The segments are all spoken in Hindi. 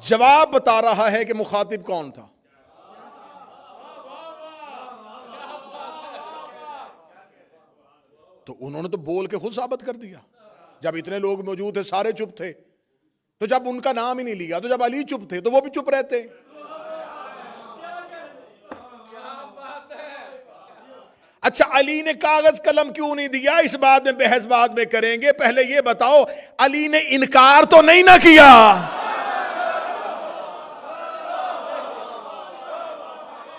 जवाब बता रहा है कि मुखातिब कौन था। तो उन्होंने तो बोल के खुद साबित कर दिया। जब इतने लोग मौजूद थे, सारे चुप थे, तो जब उनका नाम ही नहीं लिया, तो जब अली चुप थे तो वो भी चुप रहते। अच्छा, अली ने कागज कलम क्यों नहीं दिया, इस बात में बहस बाद में करेंगे। पहले ये बताओ, अली ने इनकार तो नहीं ना किया?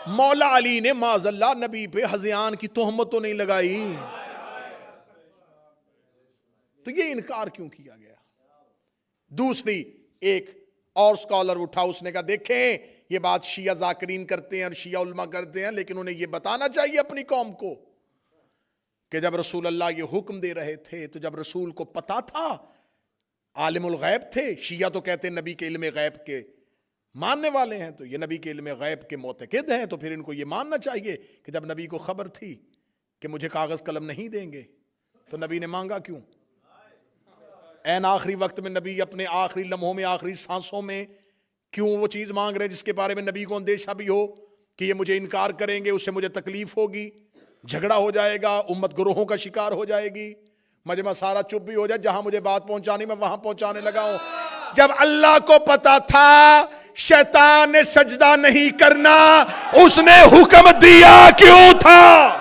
मौला अली ने माज़ल्ला नबी पे हज़यान की तोहमत तो नहीं लगाई, तो ये इनकार क्यों किया गया? दूसरी, एक और स्कॉलर उठा, उसने कहा देखें ये बात शिया जाकिरीन करते हैं और शिया उल्मा करते हैं, लेकिन उन्हें ये बताना चाहिए अपनी कौम को कि जब रसूल अल्लाह ये हुक्म दे रहे थे तो जब रसूल को पता था, आलिमुल गैब थे। शिया तो कहते हैं नबी के इल्म गैब के मानने वाले हैं, तो ये नबी के इल्म गैब के मोतकिद हैं, तो फिर इनको ये मानना चाहिए कि जब नबी को खबर थी कि मुझे कागज कलम नहीं देंगे, तो नबी ने मांगा क्यों? ऐन आखिरी वक्त में नबी अपने आखिरी लम्हों में, आखिरी सांसों में क्यों वो चीज मांग रहे हैं जिसके बारे में नबी को अंदेशा भी हो कि ये मुझे इनकार करेंगे, उससे मुझे तकलीफ होगी, झगड़ा हो जाएगा, उम्मत गुरोहों का शिकार हो जाएगी, मजमा सारा चुप भी हो जाए, जहां मुझे बात पहुंचानी मैं वहां पहुंचाने लगा हूं। जब अल्लाह को पता था शैतान ने सजदा नहीं करना, उसने हुक्म दिया क्यों था?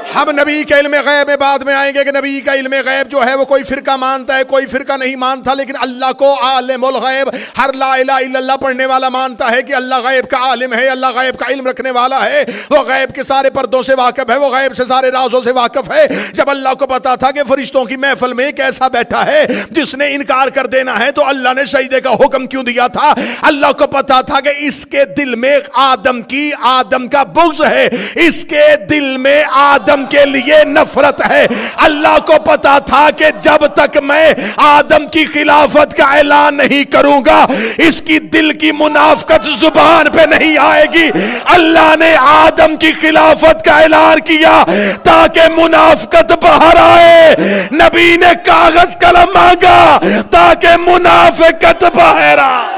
हम नबी के इल्म गैब में बाद में आएंगे कि नबी का इल्म गैब जो है वो कोई फिरका मानता है, कोई फिरका नहीं मानता, लेकिन अल्लाह को आलिमुल गैब, हर ला इलाहा इल्लल्लाह पढ़ने वाला मानता है कि अल्लाह गैब का आलिम है, अल्लाह गैब का इल्म रखने वाला है, वो गैब के सारे पर्दों से वाकिफ है, वो गैब से सारे राजों से वाकिफ है। जब अल्लाह को पता था कि फरिश्तों की महफिल में एक ऐसा बैठा है जिसने इनकार कर देना है, तो अल्लाह ने सजदे का हुक्म क्यों दिया था? अल्लाह को पता था कि इसके दिल में आदम का बुग़्ज़ है, इसके दिल में आदम के लिए नफरत है। अल्लाह को पता था कि जब तक मैं आदम की खिलाफत का ऐलान नहीं करूंगा, इसकी दिल की मुनाफकत जुबान पे नहीं आएगी। अल्लाह ने आदम की खिलाफत का ऐलान किया ताकि मुनाफकत बाहर आए। नबी ने कागज कलम मांगा ताकि मुनाफकत बाहर आए।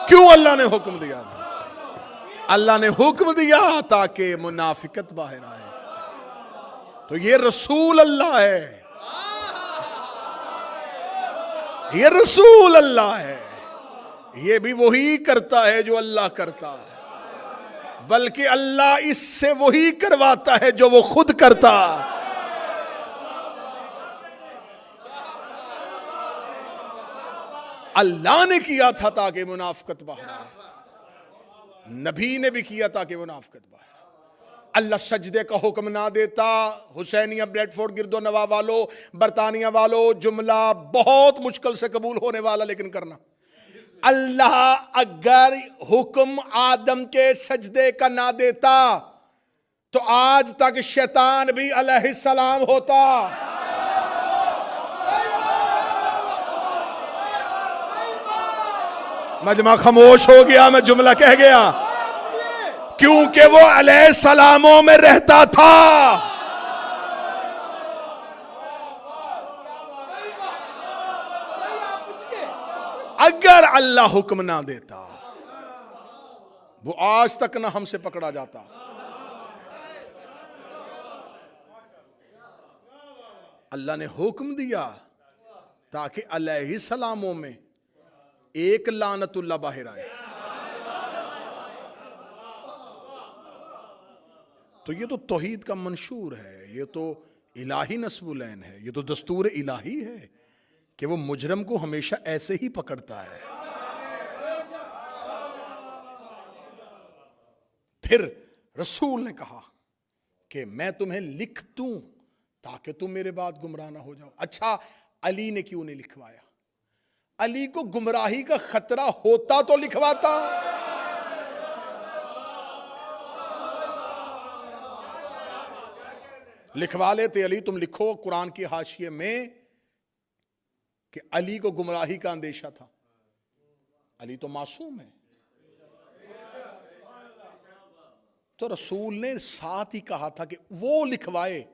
क्यों अल्लाह ने हुक्म दिया? अल्लाह ने हुक्म दिया ताकि मुनाफिकत बाहर आए। तो ये रसूल अल्लाह है, ये रसूल अल्लाह है, ये भी वही करता है जो अल्लाह करता है, बल्कि अल्लाह इससे वही करवाता है जो वो खुद करता। अल्लाह ने किया था ताकि मुनाफिकत बाहर आए, नबी ने भी किया ताकि मुनाफिकत बाहर आए। अल्लाह सजदे का हुक्म ना देता, हुसैनिया ब्रेडफोर्ड गिरदो नवा वालों, बरतानिया वालों, जुमला बहुत मुश्किल से कबूल होने वाला, लेकिन करना। अल्लाह अगर हुक्म आदम के सजदे का ना देता तो आज तक शैतान भी अलैहिस्सलाम होता। मजमा खामोश हो गया, मैं जुमला कह गया, क्योंकि वो अलैहिस्सलामों में रहता था। अगर अल्लाह हुक्म ना देता वो आज तक ना हमसे पकड़ा जाता। अल्लाह ने हुक्म दिया ताकि अलैहिस्सलामों में एक लानतुल्लाह बाहर आए। तो ये तो तौहीद का मंशूर है, ये तो इलाही नस्बुलैन है, ये तो दस्तूर इलाही है कि वो मुजरम को हमेशा ऐसे ही पकड़ता है। फिर रसूल ने कहा कि मैं तुम्हें लिख दूं ताकि तुम मेरे बाद गुमराह ना हो जाओ। अच्छा, अली ने क्यों नहीं लिखवाया? अली को गुमराही का खतरा होता तो लिखवाता। लिखवा लेते अली, तुम लिखो कुरान की हाशिए में कि अली को गुमराही का अंदेशा था। अली तो मासूम है। तो रसूल ने साथ ही कहा था कि वो लिखवाए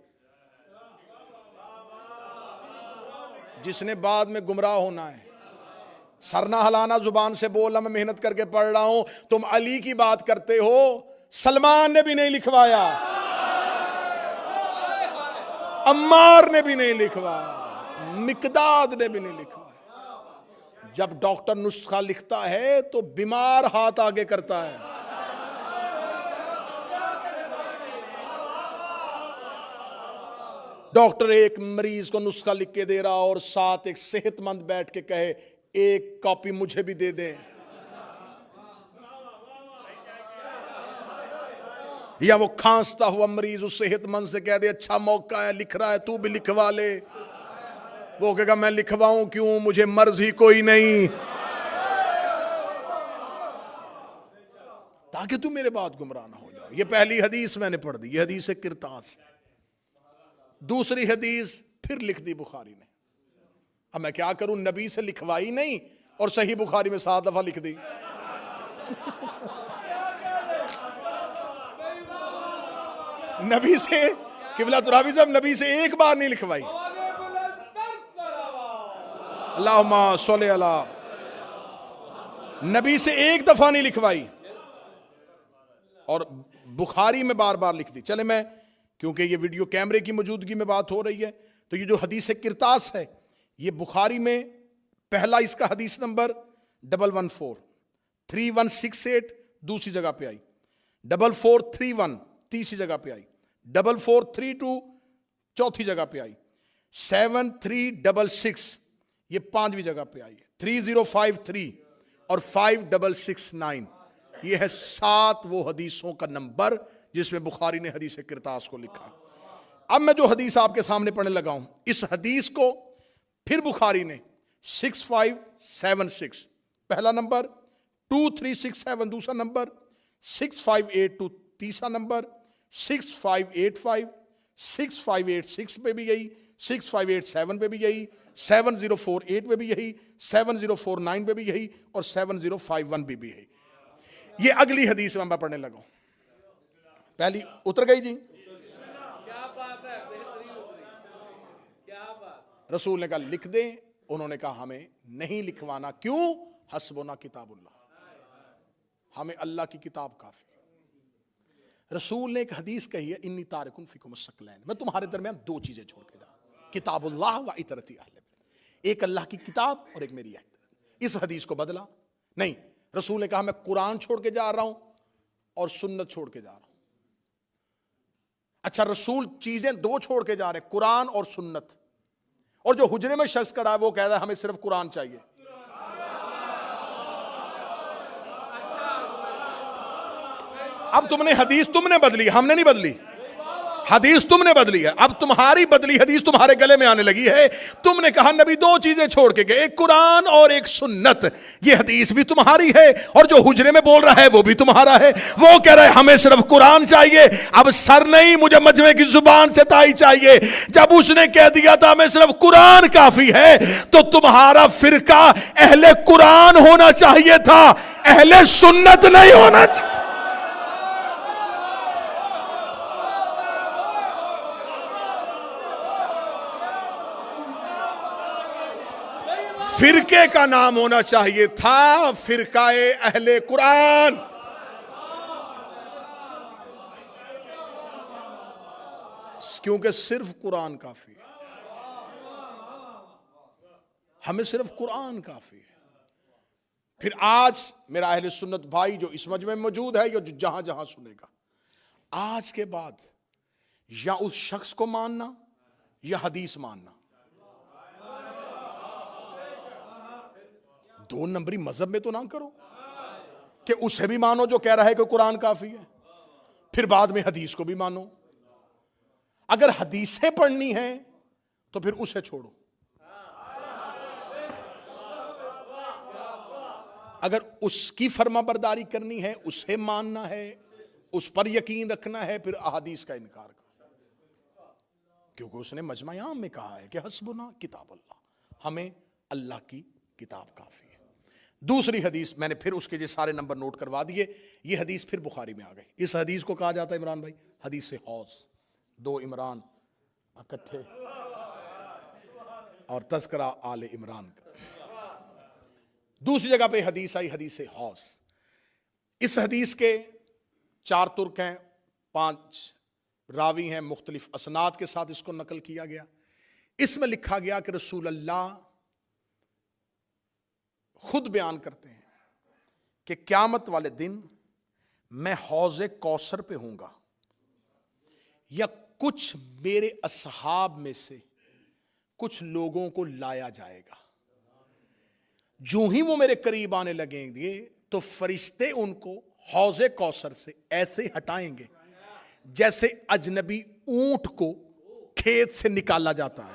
जिसने बाद में गुमराह होना है। सरना हलाना, जुबान से बोलना, मैं मेहनत करके पढ़ रहा हूं, तुम अली की बात करते हो। सलमान ने भी नहीं लिखवाया, अम्मार ने भी नहीं लिखवाया, मिकदाद ने भी नहीं लिखवाया। जब डॉक्टर नुस्खा लिखता है तो बीमार हाथ आगे करता है। डॉक्टर एक मरीज को नुस्खा लिख के दे रहा और साथ एक सेहतमंद बैठ के कहे एक कॉपी मुझे भी दे दे, या वो खांसता हुआ मरीज उस सेहतमंद से कह दे अच्छा मौका है, लिख रहा है, तू भी लिखवा ले। वो कहेगा मैं लिखवाऊं क्यों, मुझे मर्ज ही कोई नहीं, ताकि तू मेरे बाद गुमराह ना हो जाओ। ये पहली हदीस मैंने पढ़ दी, ये हदीस किरतास। दूसरी हदीस फिर लिख दी बुखारी ने। अब मैं क्या करूं, नबी से लिखवाई नहीं और सही बुखारी में 7 दफा लिख दी। नबी से, किबला तुराबी साहब, नबी से एक बार नहीं लिखवाई। अल्लाहुम्मा सल्ली अला, नबी से एक दफा नहीं लिखवाई और बुखारी में बार बार लिख दी। चले मैं, क्योंकि ये वीडियो कैमरे की मौजूदगी में बात हो रही है, तो ये जो हदीस किरतास है ये बुखारी में पहला इसका हदीस नंबर 114 3168 दूसरी जगह पे आई, 4431 तीसरी जगह पे आई, 4432 चौथी जगह पे आई, 7366 ये 5वीं जगह पे आई है, 3053 और 5669 ये है 7 वो हदीसों का नंबर जिसमें बुखारी ने हदीस किरतास को लिखा। अब मैं जो हदीस आपके सामने पढ़ने लगा हूं, इस हदीस को फिर बुखारी ने 6576 पहला नंबर, 2367 दूसरा नंबर, 6582 तीसरा नंबर, 6585 6586 पे भी यही, 6587 पे भी यही, 7048 पे भी यही, 7049 पे भी यही और 7051 पे भी यही। ये अगली हदीस में मैं पढ़ने लगा हूं। पहली उतर गई जी, क्या बात है, बेहतरीन उतरी, क्या बात। रसूल ने कहा लिख दें, उन्होंने कहा हमें नहीं लिखवाना, क्यों, हस्बुना किताबुल्लाह, हमें अल्लाह की किताब काफी। रसूल ने एक हदीस कही है, इन्नी तारिकुन फिकुम अस्सकलैन, मैं तुम्हारे दरमियान 2 चीजें छोड़ के जा, किताबुल्लाह व इतरती अहले, एक अल्लाह की किताब और एक मेरी इतरत। इस हदीस को बदला नहीं, रसूल ने कहा मैं कुरान छोड़ के जा रहा हूं और सुन्नत छोड़ के जा रहा हूं। अच्छा, रसूल चीजें 2 छोड़ के जा रहे, कुरान और सुन्नत, और जो हुजरे में शख्स खड़ा है वो कह रहा है हमें सिर्फ कुरान चाहिए। अब तुमने हदीस तुमने बदली, हमने नहीं बदली, हदीस तुमने बदली है। अब तुम्हारी बदली हदीस तुम्हारे गले में आने लगी है। तुमने कहा नबी 2 चीजें छोड़ के गए, एक कुरान और एक सुन्नत, ये हदीस भी तुम्हारी है और जो हुजरे में बोल रहा है वो भी तुम्हारा है। वो कह रहा है हमें सिर्फ कुरान चाहिए। अब सर नहीं, मुझे मजमे की जुबान से ताई चाहिए। जब उसने कह दिया था हमें सिर्फ कुरान काफी है, तो तुम्हारा फिरका अहले कुरान होना चाहिए था, अहले सुन्नत नहीं होना चाहिए। फिरके का नाम होना चाहिए था फिरकाए अहले कुरान। क्योंकि सिर्फ कुरान काफी है, हमें सिर्फ कुरान काफी है। फिर आज मेरा अहले सुन्नत भाई जो इस मजमे में मौजूद है, या जो जहां जहां सुनेगा, आज के बाद या उस शख्स को मानना या हदीस मानना, 2 नंबरी मजहब में तो ना करो कि उसे भी मानो जो कह रहा है कि कुरान काफी है, फिर बाद में हदीस को भी मानो। अगर हदीसें पढ़नी है तो फिर उसे छोड़ो, अगर उसकी फरमाबरदारी करनी है, उसे मानना है, उस पर यकीन रखना है, फिर अहादीस का इनकार करो। क्योंकि उसने मजमा आम में कहा है कि हस्बुना किताब अल्लाह, हमें अल्लाह की किताब काफी है। दूसरी हदीस, मैंने फिर उसके जो सारे नंबर नोट करवा दिए, ये हदीस फिर बुखारी में आ गई। इस हदीस को कहा जाता है इमरान भाई हदीस से हौस, दो इमरान इकट्ठे और तज़किरा आले इमरान का। दूसरी जगह पे हदीस आई हदीस से हौस। इस हदीस के 4 तुर्क हैं, 5 रावी हैं, मुख्तलिफ असनाद के साथ इसको नकल किया गया। इसमें लिखा गया कि रसूल अल्लाह खुद बयान करते हैं कि क़यामत वाले दिन मैं हौज़े कौसर पे हूंगा, या कुछ मेरे असहाब में से कुछ लोगों को लाया जाएगा। जो ही वो मेरे करीब आने लगेंगे तो फरिश्ते उनको हौज़े कौसर से ऐसे हटाएंगे जैसे अजनबी ऊंट को खेत से निकाला जाता है।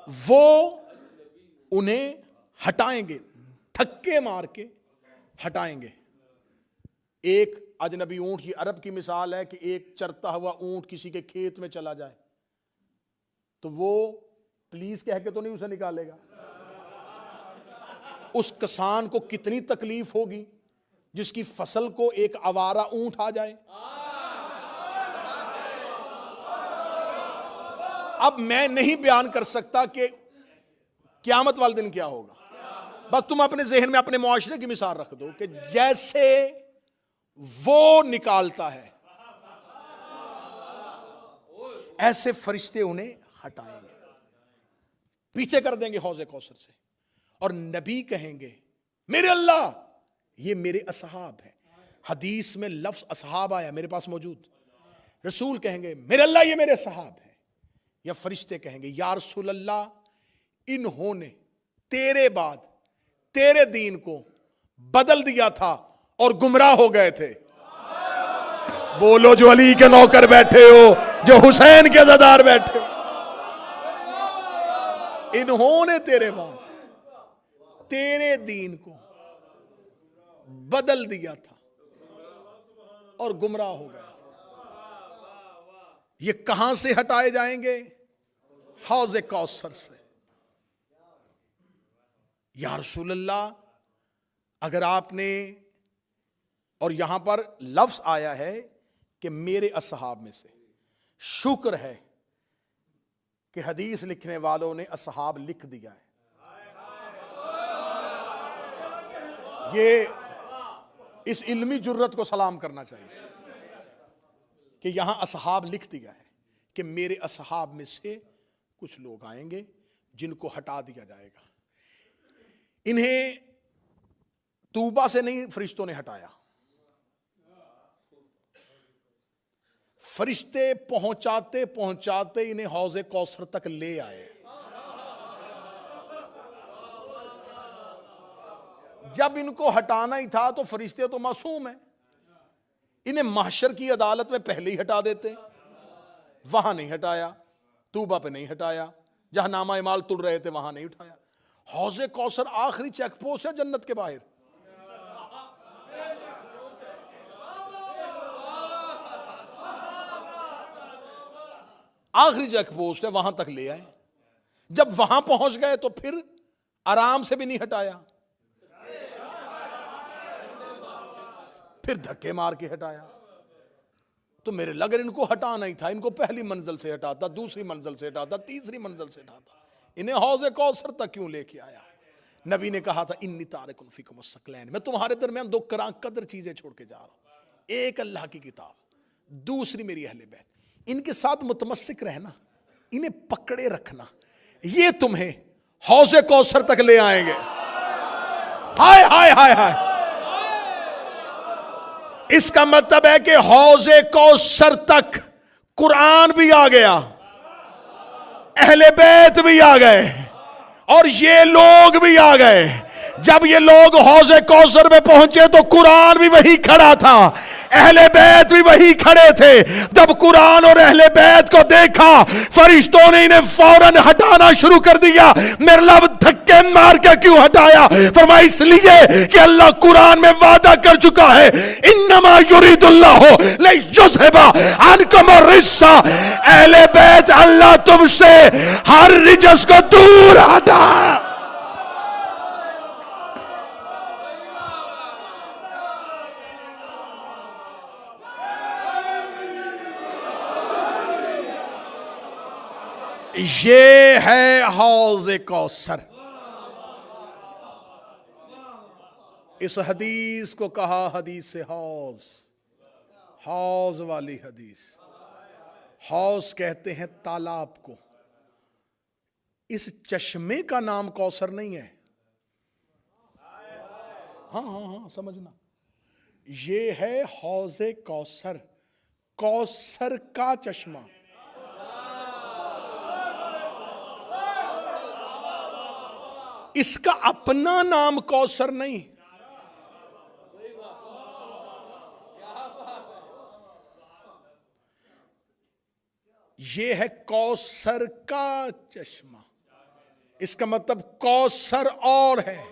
वो उन्हें हटाएंगे, धक्के मार के हटाएंगे। एक अजनबी ऊंट, ये अरब की मिसाल है कि एक चरता हुआ ऊंट किसी के खेत में चला जाए तो वो प्लीज कह के तो नहीं उसे निकालेगा। उस किसान को कितनी तकलीफ होगी जिसकी फसल को एक आवारा ऊंट आ जाए। अब मैं नहीं बयान कर सकता कि क़यामत वाले दिन क्या होगा, बस तुम अपने जहन में अपने मुआशरे की मिसाल रख दो कि जैसे वो निकालता है ऐसे फरिश्ते उन्हें हटाएंगे, पीछे कर देंगे हौज़े कौसर से। और नबी कहेंगे मेरे अल्लाह ये मेरे असहाब हैं। हदीस में लफ्ज असहाब आया मेरे पास मौजूद। रसूल कहेंगे मेरे अल्लाह ये मेरे असहाब हैं, या फरिश्ते कहेंगे या रसूल अल्लाह इन्होंने तेरे बाद तेरे दीन को बदल दिया था और गुमराह हो गए थे। बोलो जो अली के नौकर बैठे हो, जो हुसैन के अज़ादार बैठे हो, इन्होंने तेरे बाद तेरे दीन को बदल दिया था और गुमराह हो गए थे। ये कहां से हटाए जाएंगे? हौज़े कौसर से। या रसूल अल्लाह अगर आपने, और यहां पर लफ्ज आया है कि मेरे असहाब में से, शुक्र है कि हदीस लिखने वालों ने असहाब लिख दिया है। ये इस इल्मी जुर्रत को सलाम करना चाहिए कि यहां असहाब लिख दिया है कि मेरे असहाब में से कुछ लोग आएंगे जिनको हटा दिया जाएगा। इन्हें तूबा से नहीं फरिश्तों ने हटाया, फरिश्ते पहुंचाते पहुंचाते इन्हें हौज़े कौसर तक ले आए। जब इनको हटाना ही था तो फरिश्ते तो मासूम हैं, इन्हें महशर की अदालत में पहले ही हटा देते। वहां नहीं हटाया, तूबा पे नहीं हटाया, जहां नामा इमाल तुल रहे थे वहां नहीं उठाया। हौज़े कौसर आखिरी चेक पोस्ट है जन्नत के बाहर। आखिरी चेक पोस्ट है, वहां तक ले आए। जब वहां पहुंच गए तो फिर आराम से भी नहीं हटाया, फिर धक्के मार के हटाया। तो मेरे लगर इनको हटाना ही था, इनको पहली मंजिल से हटाता, दूसरी मंजिल से हटाता, तीसरी मंजिल से हटाता, इन्हें हौज़े कौसर तक क्यों लेके आया? नबी ने कहा था इन्नी तारिकुन फीकुम अस्सक़लैन, मैं तुम्हारे दरमियान दो करां कदर चीजें छोड़ के जा रहा हूं। एक अल्लाह की किताब, दूसरी मेरी अहले बैत। इनके साथ मुतमस्सिक रहना, इन्हें पकड़े रखना, ये तुम्हें हौज़े कौसर तक ले आएंगे। हाय हाय हाय हाय। इसका मतलब है कि हौज़े कौसर तक कुरान भी आ गया, अहले बैत भी आ गए और ये लोग भी आ गए जब ये लोग हौज़े कौसर में पहुंचे तो कुरान भी वही खड़ा था, अहले बैत भी वही खड़े थे। जब कुरान और अहले बैत को देखा, फरिश्तों ने इन्हें फौरन हटाना शुरू कर दिया। मेरे लब धक्के मार के क्यों हटाया? फरमाया इसलिए कि अल्लाह कुरान में वादा कर चुका है, इन्नमा युरीदुल्लाहु लियुज़हिबा अन्कुम रिज्सा। अहले बैत, अल्लाह तुमसे हर रिजस को दूर हटा। ये है हौज़े कौसर। इस हदीस को कहा हदीस हौज, हौज वाली हदीस। हौज कहते हैं तालाब को। इस चश्मे का नाम कौसर नहीं है। हाँ समझना, ये है हौज़े कौसर, कौसर का चश्मा। इसका अपना नाम कौसर नहीं। ये है कौसर का चश्मा। इसका मतलब कौसर और है,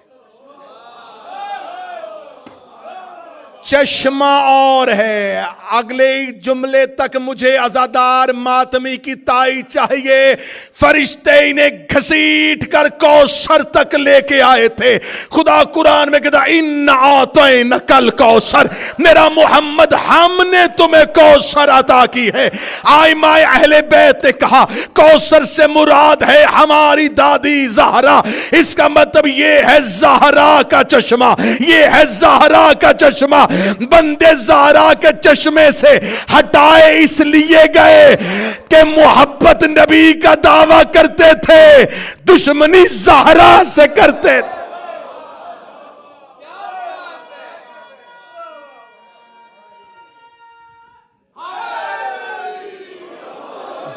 चश्मा और है। अगले जुमले तक मुझे अज़ादार मातमी की ताई चाहिए। फरिश्ते इन्हें घसीट कर कौसर तक लेके आए थे। खुदा कुरान में कहता, इन्ना आतैनकल कौसर, मेरा मोहम्मद हमने तुम्हें कौसर अता की है। आइमाए अहले बैत ने कहा कौसर से मुराद है हमारी दादी ज़हरा। इसका मतलब ये है ज़हरा का चश्मा, ये है ज़हरा का चश्मा। बंदे ज़हरा के चश्मे से हटाए इसलिए गए कि मोहब्बत नबी का दावा करते थे, दुश्मनी ज़हरा से करते थे।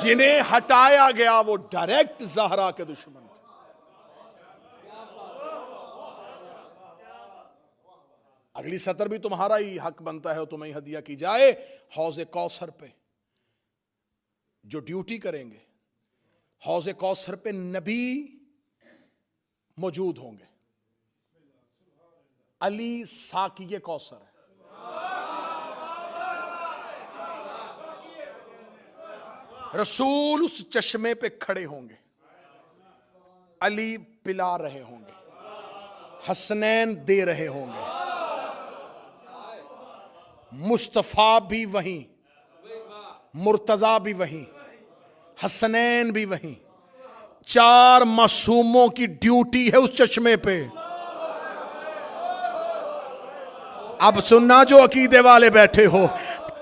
जिन्हें हटाया गया वो डायरेक्ट ज़हरा के दुश्मन थे। अगली सतर भी तुम्हारा ही हक बनता है और तुम्हें हदिया की जाए। हौज़े कौसर पे जो ड्यूटी करेंगे, हौज़े कौसर पे नबी मौजूद होंगे। अली साकिये कौसर है। रसूल उस चश्मे पे खड़े होंगे, अली पिला रहे होंगे, हसनैन दे रहे होंगे, मुस्तफा भी वहीं, मुर्तजा भी वहीं, हसनैन भी वहीं। 4 मासूमों की ड्यूटी है उस चश्मे पे। अब सुनना जो अकीदे वाले बैठे हो,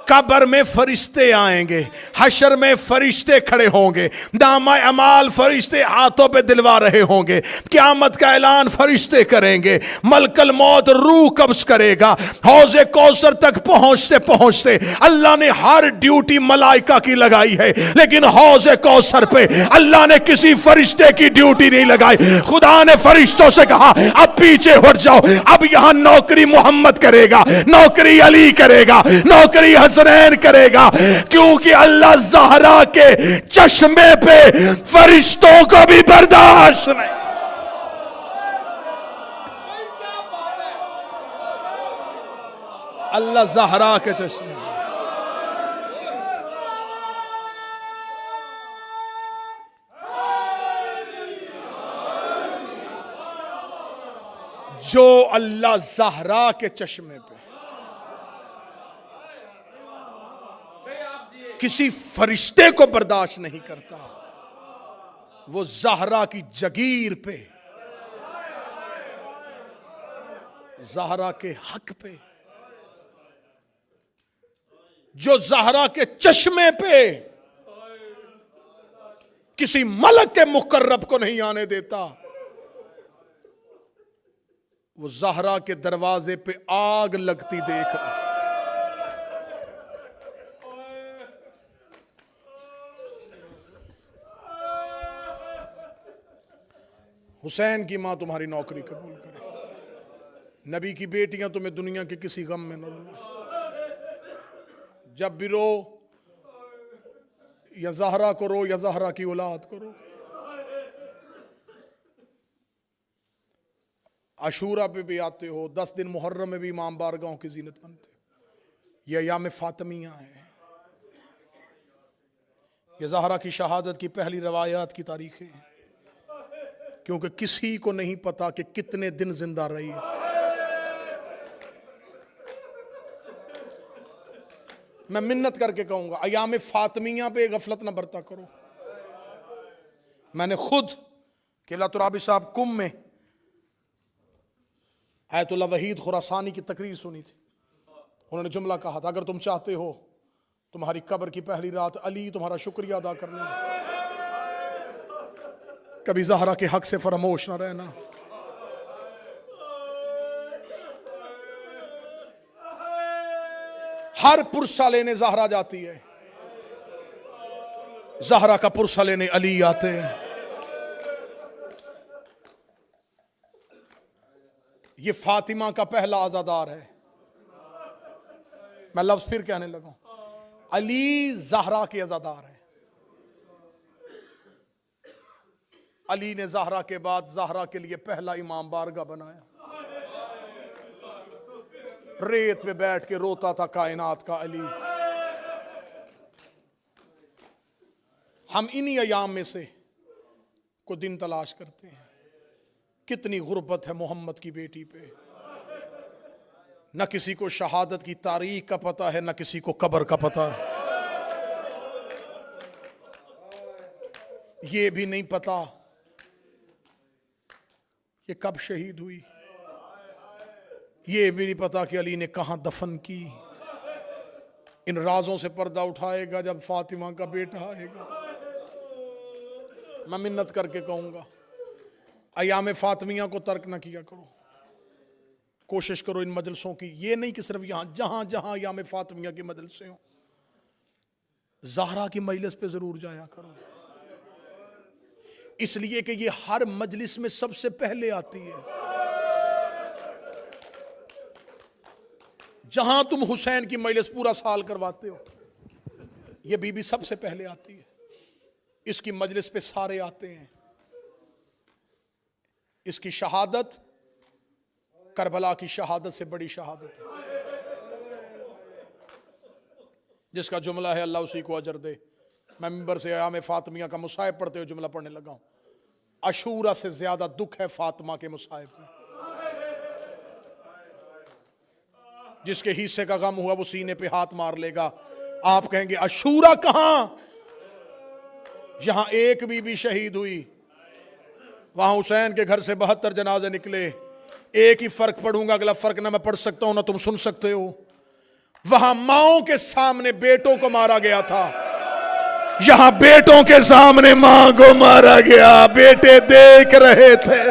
कब्र में फरिश्ते आएंगे, हशर में फरिश्ते खड़े होंगे, दामा अमाल फरिश्ते हाथों पे दिलवा रहे होंगे, क़यामत का ऐलान फरिश्ते करेंगे, मलकल मौत रूह कब्ज करेगा। हौज़े कौसर तक पहुंचते पहुंचते अल्लाह ने हर ड्यूटी मलाइका की लगाई है, लेकिन हौज़े कौसर पे अल्लाह ने किसी फरिश्ते की ड्यूटी नहीं लगाई। खुदा ने फरिश्तों से कहा अब पीछे हट जाओ, अब यहां नौकरी मोहम्मद करेगा, नौकरी अली करेगा, नौकरी हसनैन करेगा, क्योंकि अल्लाह ज़हरा के चश्मे पे फरिश्तों को भी बर्दाश्त नहीं। अल्लाह ज़हरा के चश्मे, जो अल्लाह ज़हरा के चश्मे पे किसी फरिश्ते को बर्दाश्त नहीं करता, वो ज़हरा की जगीर पे, ज़हरा के हक पे, जो ज़हरा के चश्मे पे किसी मलक के मुकर्रब को नहीं आने देता, वो ज़हरा के दरवाजे पे आग लगती देख रहा। हुसैन की मां तुम्हारी नौकरी कबूल करे। नबी की बेटियां तुम्हें दुनिया के किसी गम में न रुलाएं। जब भी रो या ज़हरा को रो या ज़हरा की औलाद को रो। अशूरा पे भी आते हो, 10 दिन मुहर्रम में भी इमाम बारगाहों की जीनत बनते हो। ये अयाम फातिमिया है, ये ज़हरा की शहादत की पहली रवायात की तारीखें हैं, क्योंकि किसी को नहीं पता कि कितने दिन जिंदा रही है। मैं मिन्नत करके कहूंगा, अयाम फातिमिया पे गफलत न बरता करो। मैंने खुद किबला तुराबी साहब कुम में आयतुल्लाह वहीद खुरासानी की तकरीर सुनी थी। उन्होंने जुमला कहा था, अगर तुम चाहते हो तुम्हारी कब्र की पहली रात अली तुम्हारा शुक्रिया अदा करने में, कभी ज़हरा के हक से फरामोश ना रहना। हर पुरसा लेने ज़हरा जाती है, ज़हरा का पुरसा लेने अली आते हैं। ये फातिमा का पहला आज़ादार है। मैं लफ्ज़ फिर कहने लगा, अली ज़हरा के आज़ादार है। अली ने ज़हरा के बाद ज़हरा के लिए पहला इमाम बारगाह बनाया। रेत पे बैठ के रोता था कायनात का अली। हम इन्हीं अयाम में से को दिन तलाश करते हैं। कितनी गुर्बत है मोहम्मद की बेटी पे। न किसी को शहादत की तारीख का पता है, न किसी को कब्र का पता है। ये भी नहीं पता कि कब शहीद हुई। ये भी नहीं पता कि अली ने कहां दफन की। इन राजों से पर्दा उठाएगा जब फातिमा का बेटा आएगा। मैं मिन्नत करके कहूंगा, अयाम फातिमिया को तर्क ना किया करो। कोशिश करो इन मजलिसों की, ये नहीं कि सिर्फ यहां जहां जहां अयाम फातिमिया की मजलिसें हो, ज़हरा की मजलिस पे जरूर जाया करो। इसलिए कि ये हर मजलिस में सबसे पहले आती है। जहां तुम हुसैन की मजलिस पूरा साल करवाते हो, ये बीबी सबसे पहले आती है। इसकी मजलिस पे सारे आते हैं। इसकी शहादत करबला की शहादत से बड़ी शहादत है। जिसका जुमला है अल्लाह उसी को अजर दे। मैं मिंबर से अयाम फातिमिया का मुसाहिब पढ़ते हुए जुमला पढ़ने लगा हूं। अशूरा से ज्यादा दुख है फातिमा के मुसाहिब में। जिसके हिस्से का गम हुआ वो सीने पे हाथ मार लेगा। आप कहेंगे अशूरा कहां? यहां एक बीबी शहीद हुई, वहां हुसैन के घर से 72 जनाजे निकले। एक ही फर्क पढ़ूंगा, अगला फर्क ना मैं पढ़ सकता हूं ना तुम सुन सकते हो। वहां माओं के सामने बेटों को मारा गया था, यहां बेटों के सामने मां को मारा गया। बेटे देख रहे थे,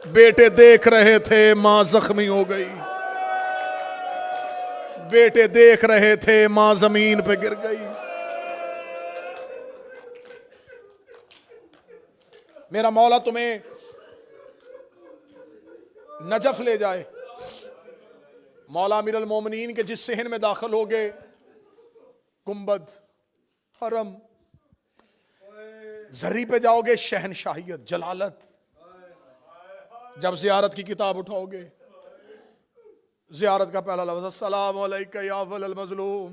बेटे देख रहे थे, मां जख्मी हो गई। बेटे देख रहे थे, मां जमीन पे गिर गई। मेरा मौला तुम्हें नजफ ले जाए। मौला अमीरुल मोमिनीन के जिस सहन में दाखिल हो गए, गुंबद, हरम, जर्री पे जाओगे, शहनशाहियत, जलालत। जब जियारत की किताब उठाओगे, जियारत का पहला लफ्ज़ अस्सलामु अलैका या वलल मज़लूम।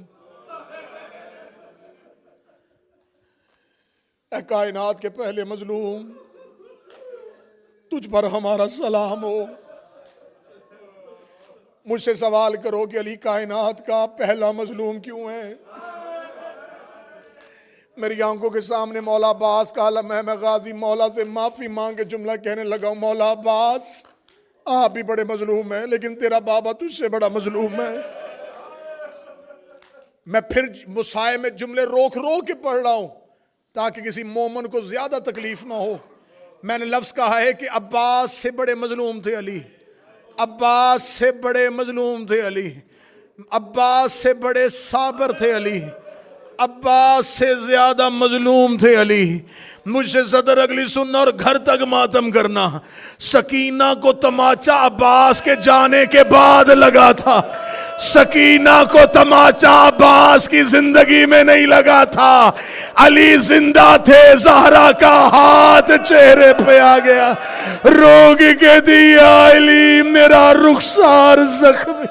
ऐ कायनात के पहले मजलूम, तुझ पर हमारा सलाम हो। मुझसे सवाल करो कि अली कायनात का पहला मजलूम क्यों है? मेरी आंखों के सामने मौला अब्बास का आलम है। मैं गाजी मौला से माफी मांग के जुमला कहने लगा, मौला अब्बास आप भी बड़े मजलूम हैं, लेकिन तेरा बाबा तुझसे बड़ा मजलूम है। मैं फिर मुसाए में जुमले रोक रोक के पढ़ रहा हूं ताकि किसी मोमन को ज्यादा तकलीफ ना हो। मैंने लफ्ज कहा है कि अब्बास से बड़े मजलूम थे अली, अब्बास से बड़े मजलूम थे अली, अब्बास से बड़े साबर थे अली, अब्बास से ज्यादा मजलूम थे अली। मुझसे सदर अगली सुनना और घर तक मातम करना। सकीना को तमाचा अब्बास के जाने के बाद लगा था। सकीना को तमाचा अब्बास की जिंदगी में नहीं लगा था। अली जिंदा थे, ज़हरा का हाथ चेहरे पे आ गया, रोग के दिया अली मेरा रुखसार जख्मी।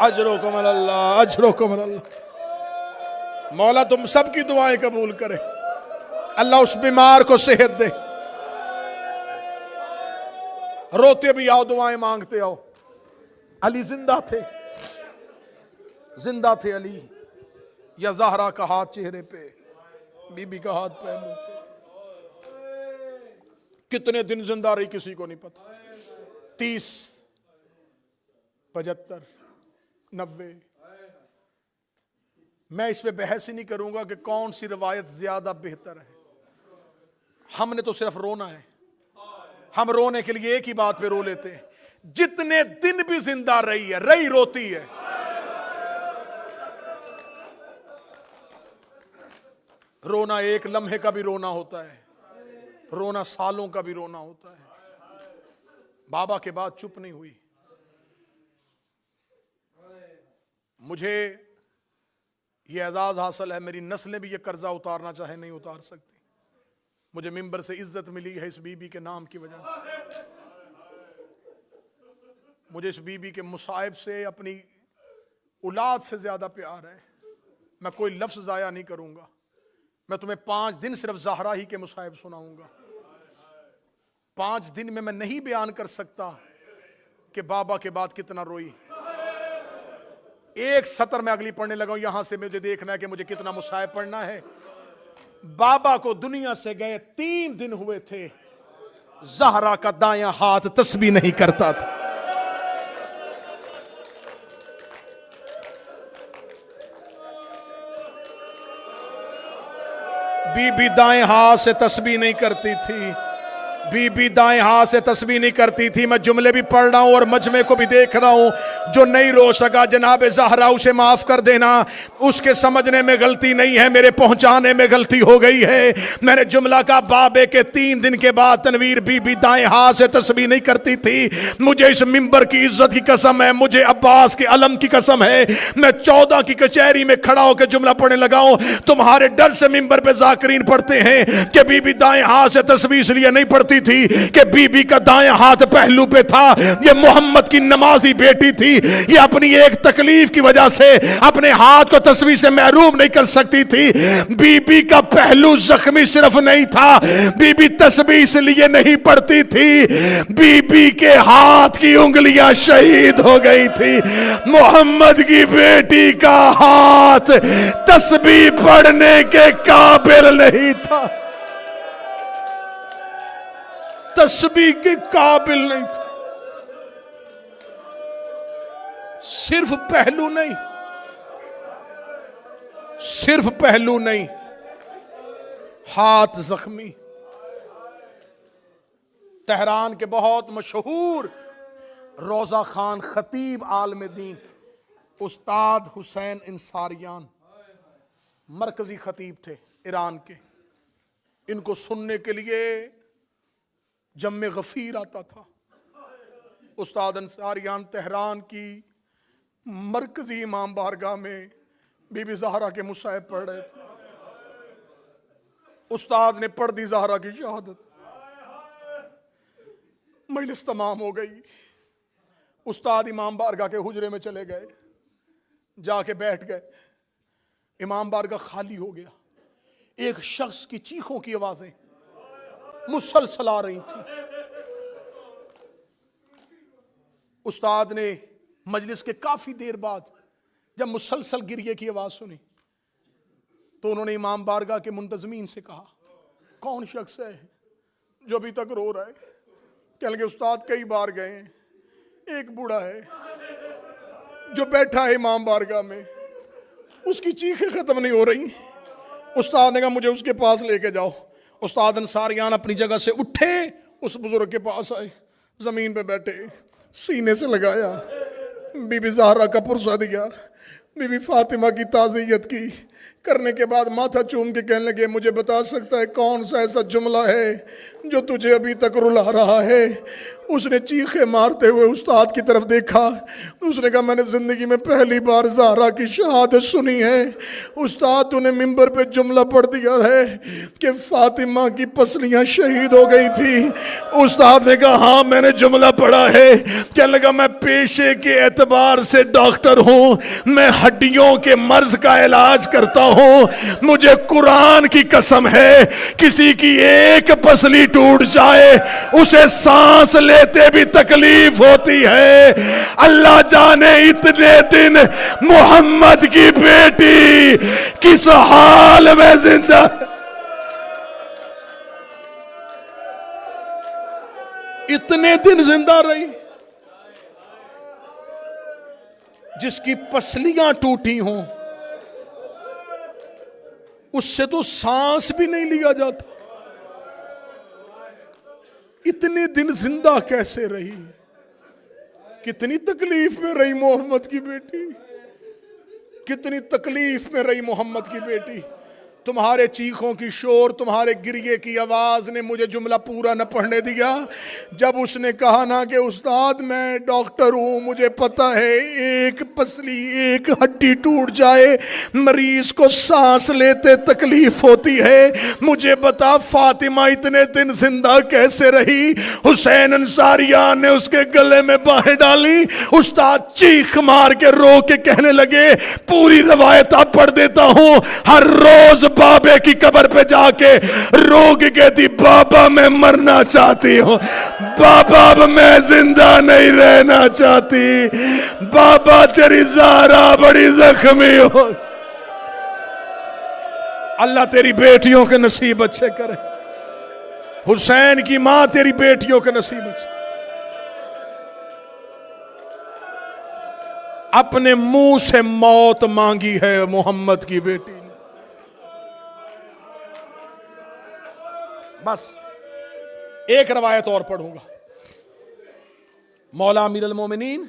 अजरो कमल अल्लाह, अजरो कमल अल्लाह। मौला तुम सबकी दुआएं कबूल करे। अल्लाह उस बीमार को सेहत दे। रोते भी आओ, दुआएं मांगते आओ। अली जिंदा थे, जिंदा थे अली। या ज़हरा का हाथ चेहरे पे, बीबी का हाथ पहलू पे। कितने दिन जिंदा रही किसी को नहीं पता। 30, 75, 90। मैं इस पे बहस ही नहीं करूंगा कि कौन सी रवायत ज्यादा बेहतर है। हमने तो सिर्फ रोना है। हम रोने के लिए एक ही बात पे रो लेते हैं। जितने दिन भी जिंदा रही है, रही रोती है। रोना एक लम्हे का भी रोना होता है, रोना सालों का भी रोना होता है। बाबा के बाद चुप नहीं हुई। मुझे ये एजाज हासिल है, मेरी नस्लें भी ये कर्जा उतारना चाहे नहीं उतार सकती। मुझे मिंबर से इज्जत मिली है इस बीबी के नाम की वजह से। मुझे इस बीबी के मुसाइब से अपनी औलाद से ज्यादा प्यार है। मैं कोई लफ्ज जाया नहीं करूंगा। मैं तुम्हें 5 दिन सिर्फ ज़हरा ही के मुसाइब सुनाऊंगा। 5 दिन में मैं नहीं बयान कर सकता कि बाबा के बाद कितना रोई। एक सतर में अगली पढ़ने लगा हूं, यहां से मुझे देखना है कि मुझे कितना मुसाइब पढ़ना है। बाबा को दुनिया से गए 3 दिन हुए थे। ज़हरा का दायां हाथ तस्बीह नहीं करता था। बीबी दाएं हाथ से तस्बीह नहीं करती थी। बीबी दाएं हाथ से तस्बीह नहीं करती थी। मैं जुमले भी पढ़ रहा हूं और मजमे को भी देख रहा हूं। जो नहीं रो सका जनाब ज़हरा उसे माफ कर देना। उसके समझने में गलती नहीं है, मेरे पहुंचाने में गलती हो गई है। मैंने जुमला का बाबे के 3 दिन के बाद तनवीर बीबी दाएं हाथ से तस्बीह नहीं करती थी। मुझे इस मिंबर की इज्जत की कसम है, मुझे अब्बास के अलम की कसम है। मैं 14 की कचहरी में खड़ा होकर जुमला पढ़ने लगा हूं। तुम्हारे डर से मिंबर पे जाकिरीन पढ़ते हैं कि बीबी दाएं हाथ से तस्बीह इसलिए नहीं पढ़ती थी कि बीबी का दाएं हाथ पहलू पे था। ये मोहम्मद की नमाजी बेटी थी। ये अपनी एक तकलीफ की वजह से अपने हाथ को तस्बीह से महरूम नहीं कर सकती थी। बीबी का पहलू जख्मी सिर्फ नहीं था, बीबी तस्बीह इसलिए नहीं पढ़ती थी, बीबी के हाथ की उंगलियां शहीद हो गई थी। मोहम्मद की बेटी का हाथ तस्बीह पढ़ने के काबिल नहीं था, तस्बीह के काबिल नहीं था। सिर्फ पहलू नहीं, सिर्फ पहलू नहीं, हाथ जख्मी। तेहरान के बहुत मशहूर रोजा खान खतीब आलम दीन उस्ताद हुसैन इंसारियान मरकजी खतीब थे ईरान के। इनको सुनने के लिए जम्मे गफीर आता था। उस्ताद अंसारियान तेहरान की मरकजी इमाम बारगाह में बीबी ज़हरा के मुसाहिब पढ़ रहे थे। उस्ताद ने पढ़ दी ज़हरा की शहादत। मजलिस तमाम हो गई। उस्ताद इमाम बारगाह के हुजरे में चले गए, जाके बैठ गए। इमाम बारगाह खाली हो गया। एक शख्स की चीखों की आवाजें मुसलसल आ रही थी। उस्ताद ने मजलिस के काफी देर बाद जब मुसलसल गिरिए की आवाज सुनी तो उन्होंने इमाम बारगाह के मुंतजमीन से कहा, कौन शख्स है जो अभी तक रो रहा है? कहने लगे उस्ताद कई बार गए हैं, एक बूढ़ा है जो बैठा है इमाम बारगाह में, उसकी चीखें खत्म नहीं हो रही। उस्ताद ने कहा मुझे उसके पास लेके जाओ। उस्ताद अंसारियान अपनी जगह से उठे, उस बुजुर्ग के पास आए, जमीन पे बैठे, सीने से लगाया, बीबी ज़हरा का पुरसा दिया, बीबी फातिमा की ताज़ियत की करने के बाद माथा चूम के कहने लगे, मुझे बता सकता है कौन सा ऐसा जुमला है जो तुझे अभी तक रुला रहा है? उसने चीखे मारते हुए उस्ताद की तरफ देखा। उसने कहा, मैंने ज़िंदगी में पहली बार ज़हरा की शहादत सुनी है। उस्ताद, तूने मिंबर पे जुमला पढ़ दिया है कि फातिमा की पसलियाँ शहीद हो गई थी। उस्ताद ने कहा, हाँ मैंने जुमला पढ़ा है। कहने लगा, मैं पेशे के एतबार से डॉक्टर हूँ, मैं हड्डियों के मर्ज का इलाज करता हूँ। मुझे कुरान की कसम है, किसी की एक पसली टूट जाए उसे सांस लेते भी तकलीफ होती है। अल्लाह जाने इतने दिन मोहम्मद की बेटी किस हाल में जिंदा, इतने दिन जिंदा रही, जिसकी पसलियां टूटी हों उससे तो सांस भी नहीं लिया जाता। इतने दिन जिंदा कैसे रही? कितनी तकलीफ में रही मोहम्मद की बेटी, कितनी तकलीफ में रही मोहम्मद की बेटी। तुम्हारे चीखों की शोर, तुम्हारे गिरिए की आवाज ने मुझे जुमला पूरा न पढ़ने दिया। जब उसने कहा ना कि उस्ताद मैं डॉक्टर हूं, मुझे पता है एक पसली एक हड्डी टूट जाए मरीज को सांस लेते तकलीफ होती है, मुझे बता फातिमा इतने दिन जिंदा कैसे रही? हुसैन अंसारिया ने उसके गले में बाहें डाली। उस्ताद चीख मार के रो के कहने लगे, पूरी रवायत आप पढ़ देता हूं। हर रोज बाबे की कब्र पे जाके रो के कहती, बाबा मैं मरना चाहती हूँ, बाबा अब मैं जिंदा नहीं रहना चाहती, बाबा तेरी ज़हरा बड़ी जख्मी हो। अल्लाह तेरी बेटियों के नसीब अच्छे करे। हुसैन की मां तेरी बेटियों के नसीब अच्छे। अपने मुंह से मौत मांगी है मोहम्मद की बेटी। बस एक रवायत और पढ़ूंगा। मौला अमीर अल मोमिनीन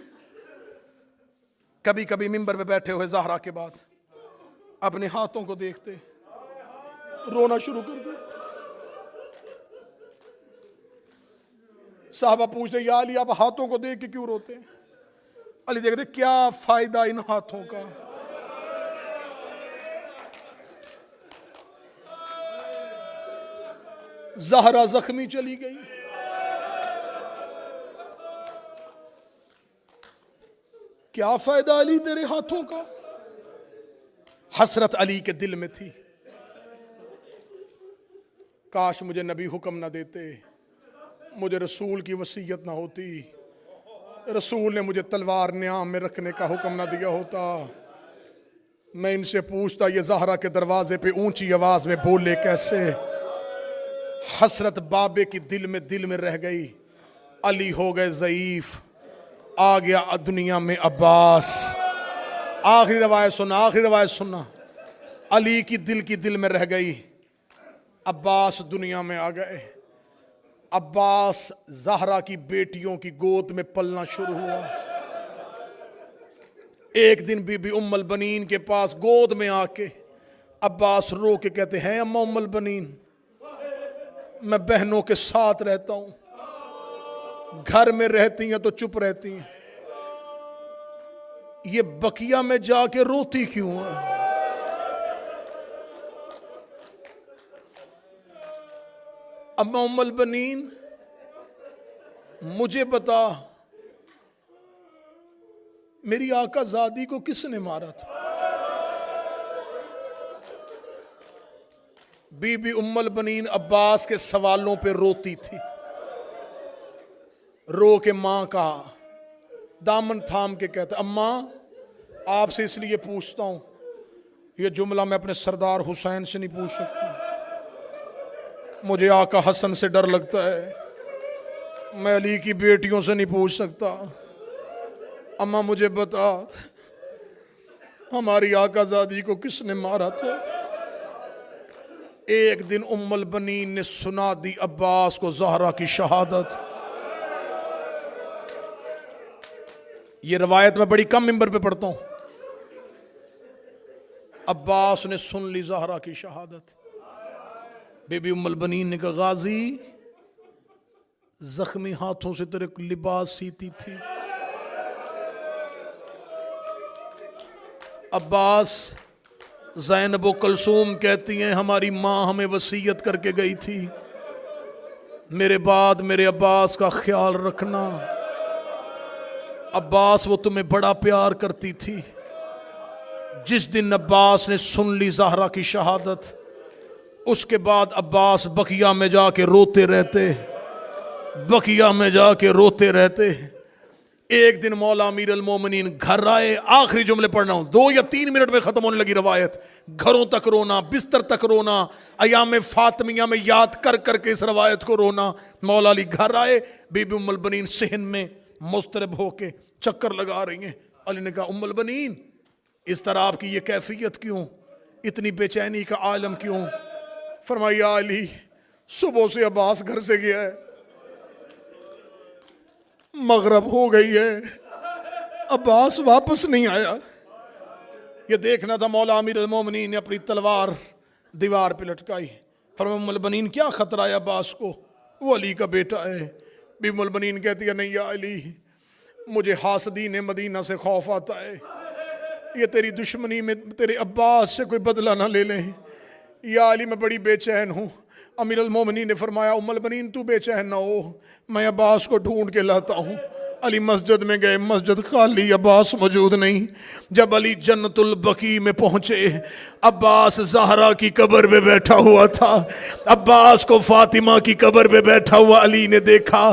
कभी कभी मिंबर पे बैठे हुए ज़हरा के बाद अपने हाथों को देखते रोना शुरू कर देते। साहबा पूछते, या अली आप हाथों को देख के क्यों रोते हैं? अली देखते, क्या फायदा इन हाथों का, ज़हरा जख्मी चली गई। क्या फायदा अली तेरे हाथों का? हसरत अली के दिल में थी, काश मुझे नबी हुक्म ना देते, मुझे रसूल की वसीयत ना होती, रसूल ने मुझे तलवार न्याम में रखने का हुक्म ना दिया होता। मैं इनसे पूछता, ये ज़हरा के दरवाजे पे ऊंची आवाज में बोले कैसे? हसरत बाबे की दिल में रह गई। अली हो गए ज़ईफ, आ गया दुनिया में अब्बास। आखिरी रवायत सुना, आखिरी रवायत सुना। अली की दिल में रह गई, अब्बास दुनिया में आ गए। अब्बास ज़हरा की बेटियों की गोद में पलना शुरू हुआ। एक दिन बीबी उम्मुल बनीन के पास गोद में आके अब्बास रो के कहते हैं, अम्मा उम्मुल बनीन मैं बहनों के साथ रहता हूं, घर में रहती हैं तो चुप रहती हैं, ये बकिया में जाके रोती क्यों है? अम्मा उम्मुल बनीन मुझे बता, मेरी आका ज़ादी को किसने मारा था? बीबी उम्मुल बनीन अब्बास के सवालों पे रोती थी। रो के मां का दामन थाम के कहता, अम्मा आपसे इसलिए पूछता हूं, ये जुमला मैं अपने सरदार हुसैन से नहीं पूछ सकता, मुझे आका हसन से डर लगता है, मैं अली की बेटियों से नहीं पूछ सकता। अम्मा मुझे बता, हमारी आकाज़ादी को किसने मारा था? एक दिन उम्मुल बनीन ने सुना दी अब्बास को ज़हरा की शहादत। ये रवायत मैं बड़ी कम मिंबर पे पढ़ता हूं। अब्बास ने सुन ली ज़हरा की शहादत। बीबी उम्मुल बनीन ने कहा, गाजी जख्मी हाथों से तेरे लिबास सीती थी। अब्बास, ज़ैनब व कुलसूम कहती हैं हमारी माँ हमें वसीयत करके गई थी, मेरे बाद मेरे अब्बास का ख्याल रखना। अब्बास वो तुम्हें बड़ा प्यार करती थी। जिस दिन अब्बास ने सुन ली ज़हरा की शहादत, उसके बाद अब्बास बकिया में जाके रोते रहते, बकिया में जाके रोते रहते। एक दिन मौला अमीर अल मोमिनीन घर आए। आखिरी जुमले पढ़ रहा हूं, 2 या 3 मिनट में खत्म होने लगी रवायत। घरों तक रोना, बिस्तर तक रोना, अयाम फातिमिया में याद कर करके इस रवायत को रोना। मौला अली घर आए, बीबी उम्मुल बनीन सहन में मुस्तरब होके चक्कर लगा रही हैं। अली ने कहा, उम्मुल बनीन इस तरह आपकी ये कैफियत क्यों, इतनी बेचैनी का आलम क्यों? फरमाया, अली सुबह से अब्बास घर से गया है, मगरब हो गई है, अब्बास वापस नहीं आया। ये देखना था। मौला अमीर अल मोमिनीन ने अपनी तलवार दीवार पे लटकाई। फरमाया, उम्मुल बनीन क्या खतरा है अब्बास को, वो अली का बेटा है। बीबी उम्मुल बनीन कहती है, नहीं या अली, मुझे हासदीन मदीना से खौफ आता है, ये तेरी दुश्मनी में तेरे अब्बास से कोई बदला ना ले लें। या अली मैं बड़ी बेचैन हूँ। अमीर अल मोमिनीन ने फरमाया, उम्मुल बनीन तू बेचैन ना हो, मैं अब्बास को ढूंढ के लाता हूँ। अली मस्जिद में गए, मस्जिद खाली, अब्बास मौजूद नहीं। जब अली जन्नतुल बकी में पहुंचे, अब्बास ज़हरा की कब्र पे बैठा हुआ था। अब्बास को फातिमा की कब्र पे बैठा हुआ अली ने देखा।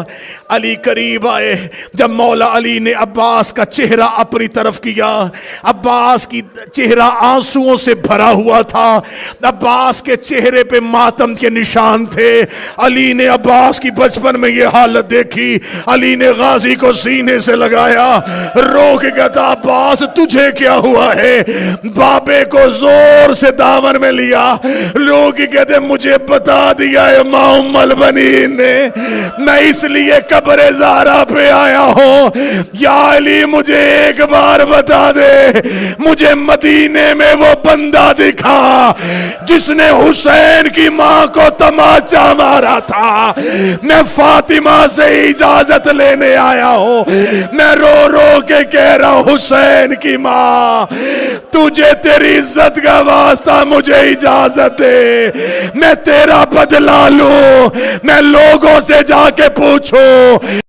अली करीब आए। जब मौला अली ने अब्बास का चेहरा अपनी तरफ किया, अब्बास की चेहरा आंसुओं से भरा हुआ था। अब्बास के चेहरे पे मातम के निशान थे। अली ने अब्बास की बचपन में ये हालत देखी। अली ने गाजी को सीने से लगाया, रो के कहता, अब्बास तुझे क्या हुआ है? बाबे को जोर से दामन में लिया। लोग कहते, मुझे बता दिया है मां उम्मुल बनीन ने, मैं इसलिए कब्र ज़हरा पे आया हूं। या अली मुझे एक बार बता दे, मुझे मदीने में वो बंदा दिखा जिसने हुसैन की मां को तमाचा मारा था। मैं फातिमा से इजाजत लेने आया हूं। मैं रो रो के कह रहा हूं, हुसैन की मां, तुझे तेरी इज्जत का वास्ता मुझे इजाजत दे, मैं तेरा बदला लूं। मैं लोगों से जाके पूछूं